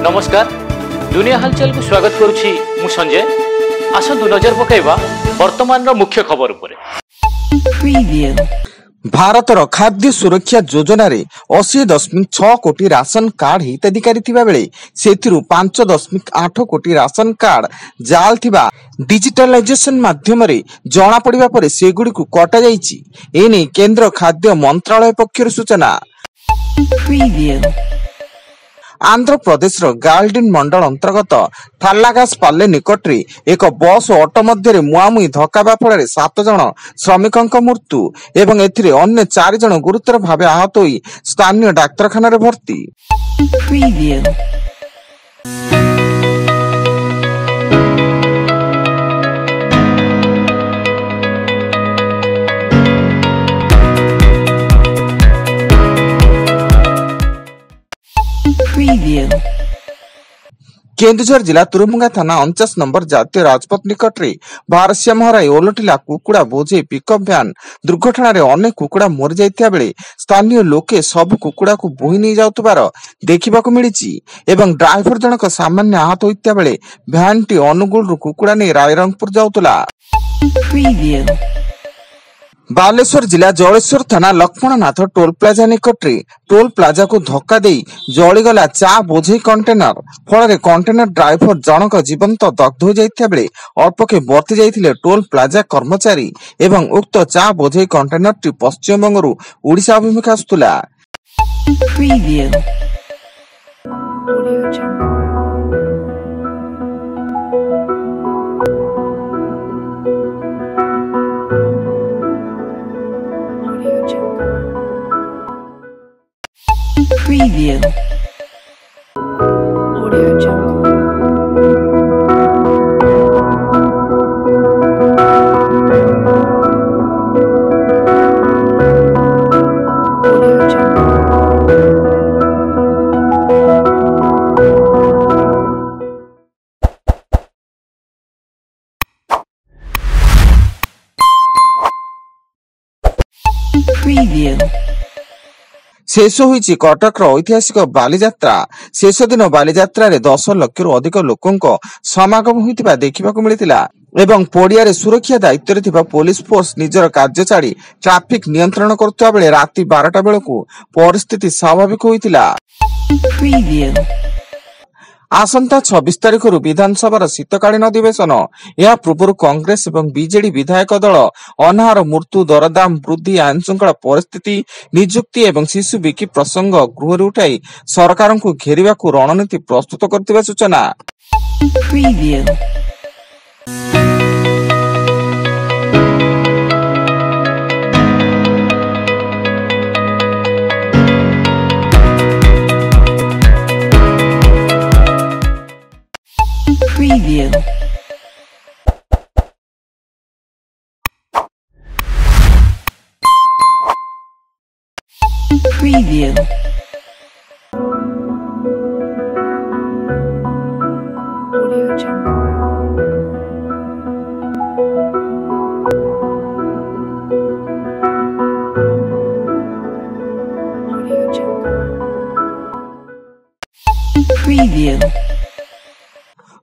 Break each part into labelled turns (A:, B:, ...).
A: नमस्कार दुनिया हालचाल को स्वागत करुछि मु संजय। आसंतु नजर पकाइबा वर्तमान रो मुख्य खबर उपरे।
B: भारतर खाद्य सुरक्षा योजना रे 80.6 कोटी राशन कार्ड हिताधिकारी थिबा बेले सेथिरु 5.8 कोटी राशन कार्ड जाल थिबा डिजिटलाइजेशन माध्यम रे जणा पड़िबा परे सेगुडी को कटा जाईछि। एने केंद्र खाद्य मंत्रालय पक्षर सूचना। आंध्र प्रदेश गार्डिन मंडल अंतर्गत थालागासपाल्ले निकट रे एक बस और ऑटो मध्य मुहांमुही धक्का फल 7 जन श्रमिकों मृत्यु एवं एथिरे अन्य 4 जन गुरुतर भाव आहत होई स्थानीय डाक्तरखाना रे भर्ती। केन्दुझर जिला तुरुमुंगा थाना 49 नंबर जातीय राजपथ निकट रे भारसाम्य हराई ओलटिला कुकुड़ा बोझे पिकअप भ्यान दुर्घटना रे अनेक कुकुड़ा मरि जाइथिया बेले स्थानीय लोके सब कुकुड़ा को बोही नहीं जाउतबार देखिबाकू मिलिछि एवं ड्राइवर जनक सामान्य आहत होइथिया बेले भ्यान टी अनुगुल रु कुकुड़ा नै रायरंगपुर जाउतला। बालेश्वर जिला जलेश्वर थाना लक्ष्मणनाथ टोल प्लाजा निकट रे टोल प्लाजा को धक्का दे जलीगला चा बोझे कंटेनर फल कंटेनर ड्राइवर जनक जीवंत दग्ध हो जाइथिया बेले अल्पके बर्ती जाइथिले टोल प्लाजा कर्मचारी एवं उक्त चा बोझे कंटेनर टी पश्चिम बंगरु Odisha अभिमुखे आसुतला।
C: Preview. Audio Jungle. Audio Jungle. Preview.
B: शेष होईछि कटक ऐतिहासिक बालीजात्रा। शेष दिन बालीजात्रा रे 10 लाख अधिक लोकों समागम होइतिबा देखिबाकू मिलितिला एवं पड़िया रे सुरक्षा दायित्व रे थिबा पुलिस फोर्स निजर कार्य छाड़ी ट्रैफिक नियंत्रण करतुवा बेले राति 12टा बेलकू परिस्थिति स्वाभाविक होइतिला। आसंता 26 तारिख रु विधानसभा शीतकालीन अधिवेशन। या पूर्व कांग्रेस एवं बीजेडी विधायक दल अनाहार मृत्यु दरदाम वृद्धि आईन श्रृंखला परिस्थिति नियुक्ति एवं शिशु विकी प्रसंग गृह उठाई सरकार को घेरिबा को रणनीति प्रस्तुत करथिबा सूचना।
C: Preview. Preview. Audio Jungle. Audio Jungle. Preview.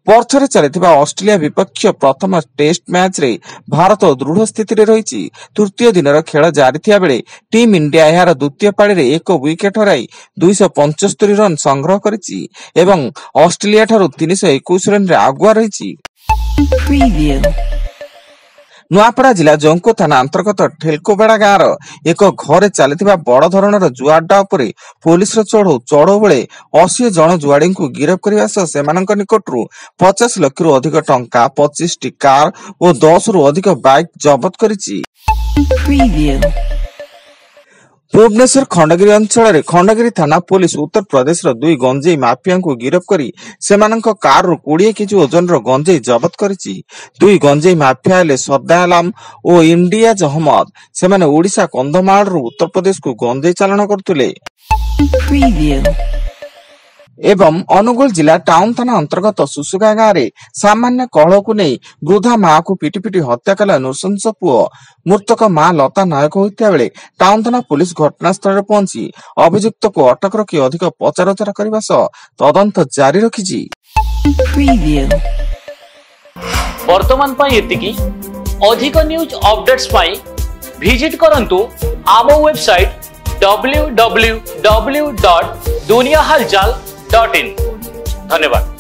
B: पर्थरे चलिथिबा ऑस्ट्रेलिया विपक्ष प्रथम टेस्ट मैच रे भारत दृढ़ स्थिति रे रहिछि। तृतीय दिनर खेल जारी थिया बेले टीम इंडिया यार द्वितीय पारी रे एक विकेट हराई 275 रन संग्रह करिछि एवं ऑस्ट्रेलिया ठारू 321 रन रे आगुआ रहिछि। नुआपड़ा जिला जंको थाना अंतर्गत ठेलकोबेड़ा गाँव एक घरे चलिथिबा बड़ धरणर जुआडा उपरे पुलिस चढ़ऊ बेले 80 जन जुआड़ी को गिरफ्त करने सह सेमानक निकटरू 50 लाख रु अधिक टंका 25 टी कार और 10 रु अधिक बाइक जबत करिछि। भुवनेश्वर खंडगिरी अंचल रे खंडगिरी थाना पुलिस उत्तर प्रदेश रो 2 गंजेई माफिया को गिरफ्त करी सेमानक कार रो 20 केजी ओजन रो गंजेई जबत करिछि। 2 गंजेई माफिया हेले सद्दालाम और इंडियाज अहमद। सेमाने ओडिशा कंधमाल रो उत्तर प्रदेश को गंजेई चालान करथुले। एवं अनुगुल जिला टाउन थाना अंतर्गत सुसुगा गाँव में सामान्य कलह को नहीं वृद्धा माँ को पिटी पिटी हत्या कला नृशंस पुओ मृतक माँ लता नायक होता बेले टाउन थाना पुलिस घटनास्थल पहुंची अभियुक्त को अटक रखी अधिक पचराउचरा करने सह तदंत जारी रखी।
C: Preview.
A: वर्तमान पाई एतिकी अधिक न्यूज अपडेट्स पाई विजिट करंतु आम वेबसाइट www.duniyahalchal.in। धन्यवाद।